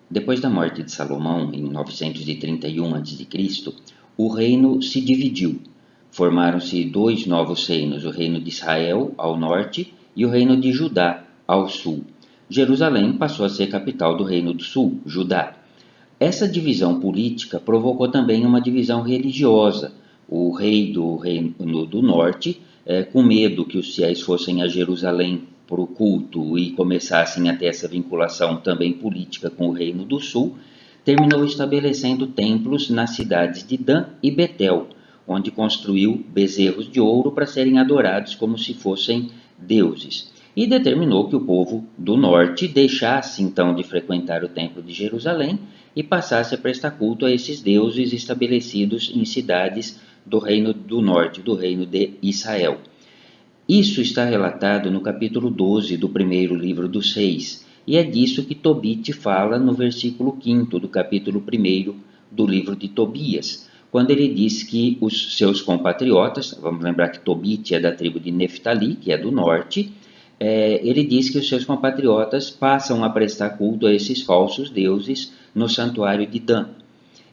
Depois da morte de Salomão, em 931 a.C., o reino se dividiu. Formaram-se dois novos reinos, o reino de Israel, ao norte, e o reino de Judá, ao sul. Jerusalém passou a ser capital do reino do sul, Judá. Essa divisão política provocou também uma divisão religiosa. O rei do reino do norte, com medo que os fiéis fossem a Jerusalém para o culto e começassem a ter essa vinculação também política com o reino do sul, terminou estabelecendo templos nas cidades de Dan e Betel, onde construiu bezerros de ouro para serem adorados como se fossem deuses. E determinou que o povo do norte deixasse então de frequentar o templo de Jerusalém e passasse a prestar culto a esses deuses estabelecidos em cidades do reino do norte, do reino de Israel. Isso está relatado no capítulo 12 do primeiro livro dos Reis, e é disso que Tobit fala no versículo 5º do capítulo 1 do livro de Tobias, quando ele diz que os seus compatriotas, vamos lembrar que Tobit é da tribo de Neftali, que é do norte, ele diz que os seus compatriotas passam a prestar culto a esses falsos deuses no santuário de Dan.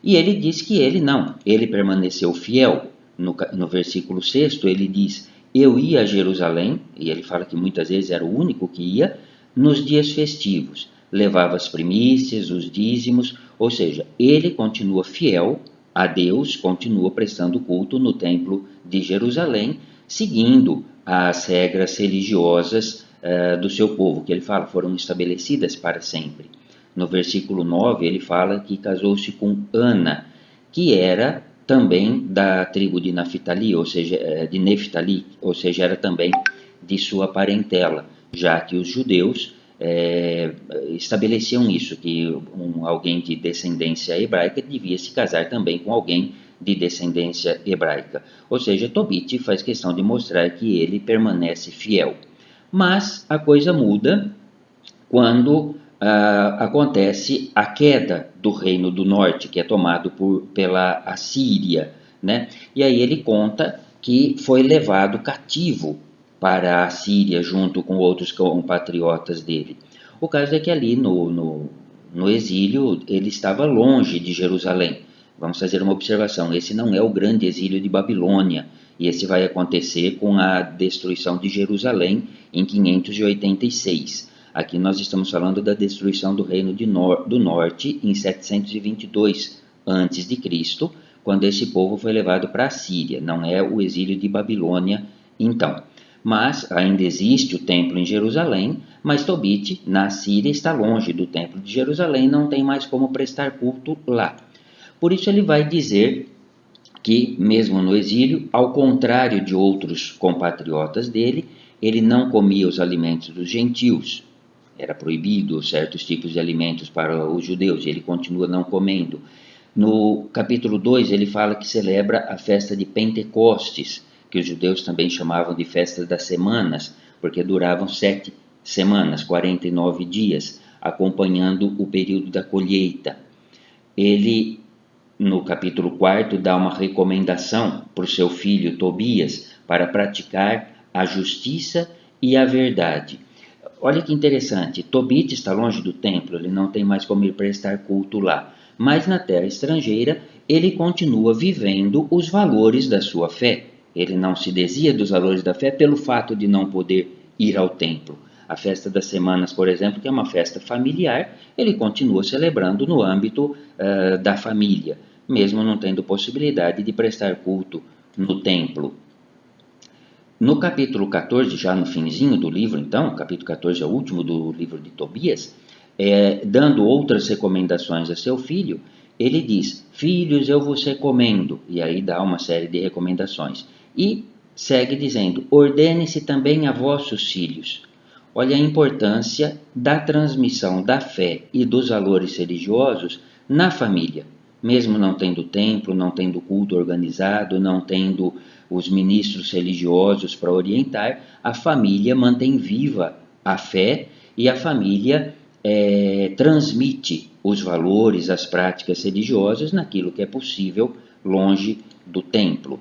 E ele diz que ele não, ele permaneceu fiel. No versículo 6º ele diz: eu ia a Jerusalém, e ele fala que muitas vezes era o único que ia, nos dias festivos, levava as primícias, os dízimos, ou seja, ele continua fiel a Deus, continua prestando culto no templo de Jerusalém, seguindo as regras religiosas do seu povo, que ele fala foram estabelecidas para sempre. No versículo 9 ele fala que casou-se com Ana, que era também da tribo de Naphtali, ou seja, de Neftali, ou seja, era também de sua parentela, já que os judeus estabeleciam isso, que alguém de descendência hebraica devia se casar também com alguém de descendência hebraica. Ou seja, Tobit faz questão de mostrar que ele permanece fiel. Mas a coisa muda quando acontece a queda do reino do norte, que é tomado pela Assíria, né? E aí ele conta que foi levado cativo para a Síria junto com outros compatriotas dele. O caso é que ali no exílio ele estava longe de Jerusalém. Vamos fazer uma observação, esse não é o grande exílio de Babilônia, e esse vai acontecer com a destruição de Jerusalém em 586. Aqui nós estamos falando da destruição do reino do norte em 722 a.C., quando esse povo foi levado para a Síria, não é o exílio de Babilônia então. Mas ainda existe o templo em Jerusalém, mas Tobit, na Síria, está longe do templo de Jerusalém, não tem mais como prestar culto lá. Por isso ele vai dizer que, mesmo no exílio, ao contrário de outros compatriotas dele, ele não comia os alimentos dos gentios. Era proibido certos tipos de alimentos para os judeus e ele continua não comendo. No capítulo 2 ele fala que celebra a festa de Pentecostes, que os judeus também chamavam de festa das semanas, porque duravam 7 semanas, 49 dias, acompanhando o período da colheita. Ele, no capítulo 4, dá uma recomendação para o seu filho Tobias para praticar a justiça e a verdade. Olha que interessante, Tobit está longe do templo, ele não tem mais como ir prestar culto lá, mas na terra estrangeira ele continua vivendo os valores da sua fé. Ele não se desvia dos valores da fé pelo fato de não poder ir ao templo. A festa das semanas, por exemplo, que é uma festa familiar, ele continua celebrando no âmbito da família, mesmo não tendo possibilidade de prestar culto no templo. No capítulo 14, já no finzinho do livro, então, o capítulo 14 é o último do livro de Tobias, dando outras recomendações a seu filho, ele diz: filhos, eu vos recomendo, e aí dá uma série de recomendações. E segue dizendo: ordene-se também a vossos filhos. Olha a importância da transmissão da fé e dos valores religiosos na família. Mesmo não tendo templo, não tendo culto organizado, não tendo os ministros religiosos para orientar, a família mantém viva a fé e a família transmite os valores, as práticas religiosas naquilo que é possível longe do templo.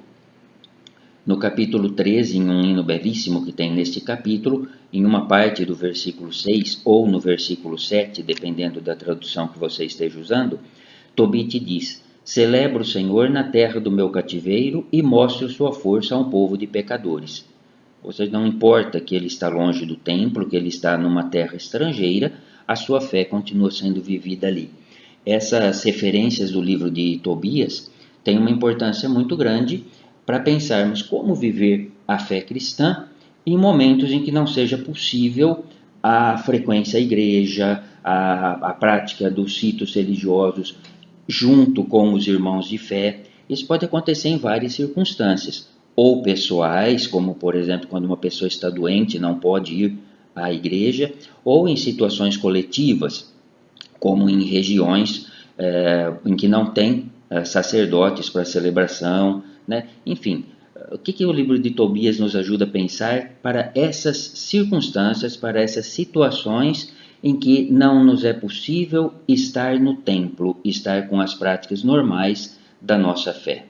No capítulo 13, em um hino belíssimo que tem neste capítulo, em uma parte do versículo 6 ou no versículo 7, dependendo da tradução que você esteja usando, Tobit diz: celebro o Senhor na terra do meu cativeiro e mostro sua força a um povo de pecadores. Ou seja, não importa que ele está longe do templo, que ele está numa terra estrangeira, a sua fé continua sendo vivida ali. Essas referências do livro de Tobias têm uma importância muito grande para pensarmos como viver a fé cristã em momentos em que não seja possível a frequência à igreja, a prática dos ritos religiosos junto com os irmãos de fé. Isso pode acontecer em várias circunstâncias, ou pessoais, como por exemplo quando uma pessoa está doente e não pode ir à igreja, ou em situações coletivas, como em regiões em que não tem sacerdotes para celebração, né? Enfim, o que o livro de Tobias nos ajuda a pensar para essas circunstâncias, para essas situações em que não nos é possível estar no templo, estar com as práticas normais da nossa fé?